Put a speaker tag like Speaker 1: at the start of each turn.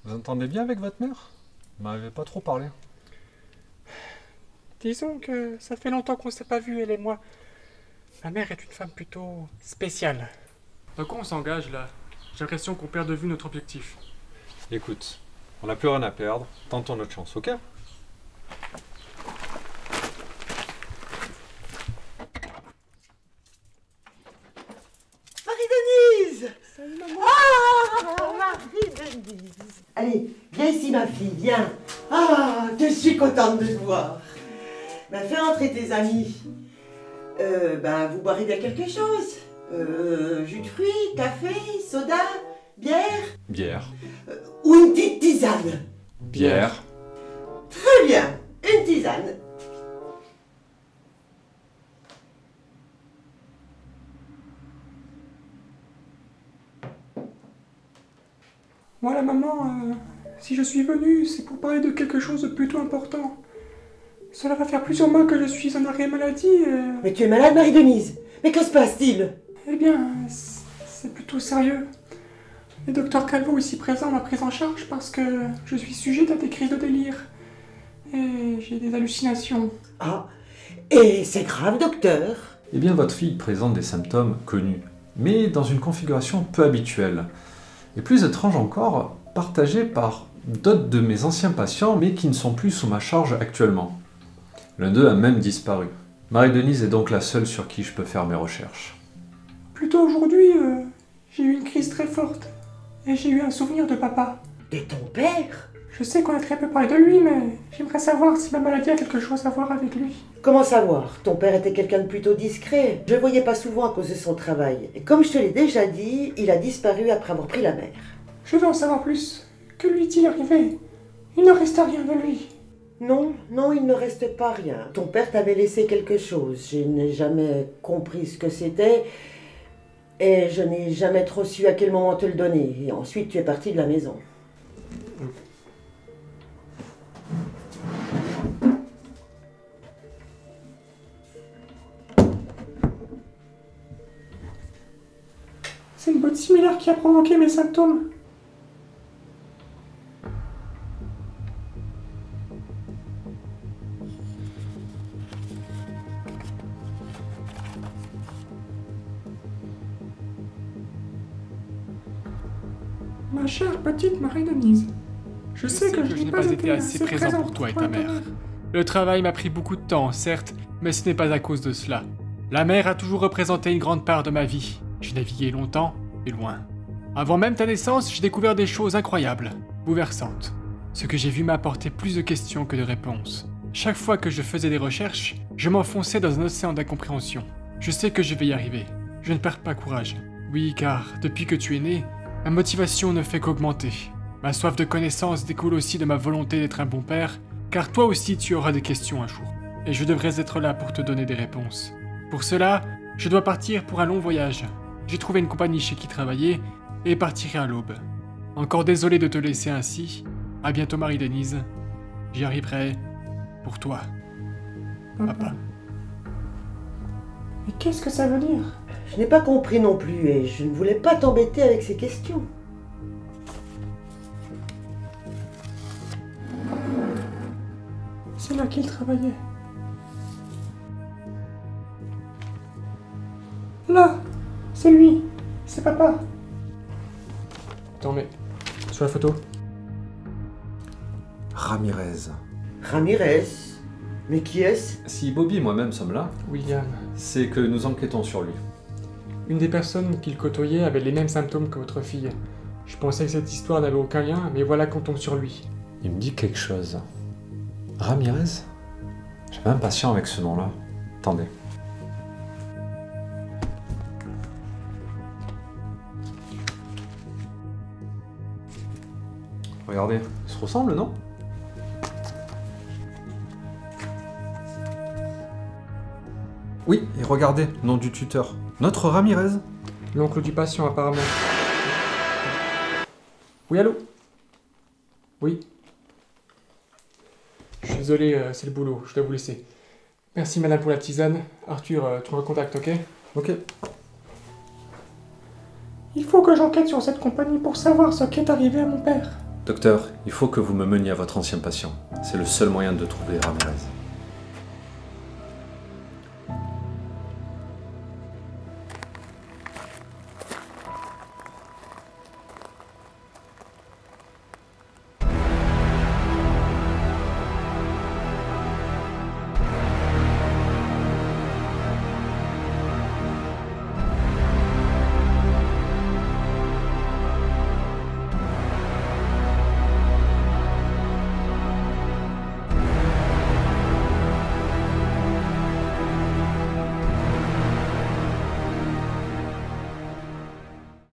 Speaker 1: Vous entendez bien avec votre mère? Vous m'avez pas trop parlé.
Speaker 2: Disons que ça fait longtemps qu'on s'est pas vu, elle et moi. Ma mère est une femme plutôt spéciale. Dans quoi on s'engage là? J'ai l'impression qu'on perd de vue notre objectif.
Speaker 1: Écoute, on n'a plus rien à perdre. Tentons notre chance, ok?
Speaker 3: Marie-Denise!
Speaker 2: Salut maman!
Speaker 3: Marie-Denise! Allez, viens ici ma fille, viens. Ah, que je suis contente de te voir. Ben, fais entrer tes amis. Vous boirez bien quelque chose. Jus de fruits, café, soda, bière
Speaker 1: Bière.
Speaker 3: ou une petite tisane.
Speaker 1: Bière.
Speaker 3: Très bien, une tisane.
Speaker 2: Voilà maman, si je suis venue, c'est pour parler de quelque chose de plutôt important. Cela va faire plusieurs mois que je suis en arrêt maladie et...
Speaker 3: Mais tu es malade, Marie-Denise? Mais que se passe-t-il?
Speaker 2: Eh bien, c'est plutôt sérieux. Le docteur Calvo ici présent m'a prise en charge parce que je suis sujette à des crises de délire. Et j'ai des hallucinations.
Speaker 3: Ah, et c'est grave, docteur.
Speaker 1: Eh bien, votre fille présente des symptômes connus, mais dans une configuration peu habituelle. Et plus étrange encore, partagée par d'autres de mes anciens patients, mais qui ne sont plus sous ma charge actuellement. L'un d'eux a même disparu. Marie-Denise est donc la seule sur qui je peux faire mes recherches.
Speaker 2: Plutôt aujourd'hui, j'ai eu une crise très forte. Et j'ai eu un souvenir de papa.
Speaker 3: De ton père?
Speaker 2: Je sais qu'on a très peu parlé de lui, mais j'aimerais savoir si ma maladie a quelque chose à voir avec lui.
Speaker 3: Comment savoir? Ton père était quelqu'un de plutôt discret. Je le voyais pas souvent à cause de son travail. Et comme je te l'ai déjà dit, il a disparu après avoir pris la mer.
Speaker 2: Je veux en savoir plus. Que lui est-il arrivé? Il ne reste rien de lui.
Speaker 3: Non, non, il ne reste pas rien. Ton père t'avait laissé quelque chose. Je n'ai jamais compris ce que c'était. Et je n'ai jamais trop su à quel moment te le donner. Et ensuite, tu es parti de la maison.
Speaker 2: C'est une botte similaire qui a provoqué mes symptômes. Ma chère petite Marie-Denise, je sais que je n'ai pas été assez présent pour toi et ta mère. Le travail m'a pris beaucoup de temps, certes, mais ce n'est pas à cause de cela. La mer a toujours représenté une grande part de ma vie. J'ai navigué longtemps et loin. Avant même ta naissance, j'ai découvert des choses incroyables, bouleversantes. Ce que j'ai vu m'a apporté plus de questions que de réponses. Chaque fois que je faisais des recherches, je m'enfonçais dans un océan d'incompréhension. Je sais que je vais y arriver. Je ne perds pas courage. Oui, car depuis que tu es né, ma motivation ne fait qu'augmenter. Ma soif de connaissance découle aussi de ma volonté d'être un bon père, car toi aussi tu auras des questions un jour. Et je devrais être là pour te donner des réponses. Pour cela, je dois partir pour un long voyage. J'ai trouvé une compagnie chez qui travailler et partirai à l'aube. Encore désolé de te laisser ainsi. À bientôt Marie-Denise. J'y arriverai pour toi. Papa. Mais qu'est-ce que ça veut dire?
Speaker 3: Je n'ai pas compris non plus et je ne voulais pas t'embêter avec ces questions.
Speaker 2: C'est là qu'il travaillait. Là, c'est lui, c'est papa. Attends, mais sur la photo.
Speaker 1: Ramirez.
Speaker 3: Ramirez? Mais qui est-ce?
Speaker 1: Si Bobby et moi-même sommes là,
Speaker 2: William.
Speaker 1: c'est que nous enquêtons sur lui.
Speaker 2: Une des personnes qu'il côtoyait avait les mêmes symptômes que votre fille. Je pensais que cette histoire n'avait aucun lien, mais voilà qu'on tombe sur lui.
Speaker 1: Il me dit quelque chose. Ramirez? J'avais un patient avec ce nom-là. Attendez. Regardez, ils se ressemblent, non? Oui, et regardez, nom du tuteur. Notre Ramirez?
Speaker 2: L'oncle du patient, apparemment. Oui, allô? Oui. Je suis désolé, c'est le boulot, je dois vous laisser. Merci madame pour la tisane. Arthur, tu me recontactes, ok?
Speaker 1: Ok.
Speaker 2: Il faut que j'enquête sur cette compagnie pour savoir ce qui est arrivé à mon père.
Speaker 1: Docteur, il faut que vous me meniez à votre ancien patient. C'est le seul moyen de trouver Ramirez.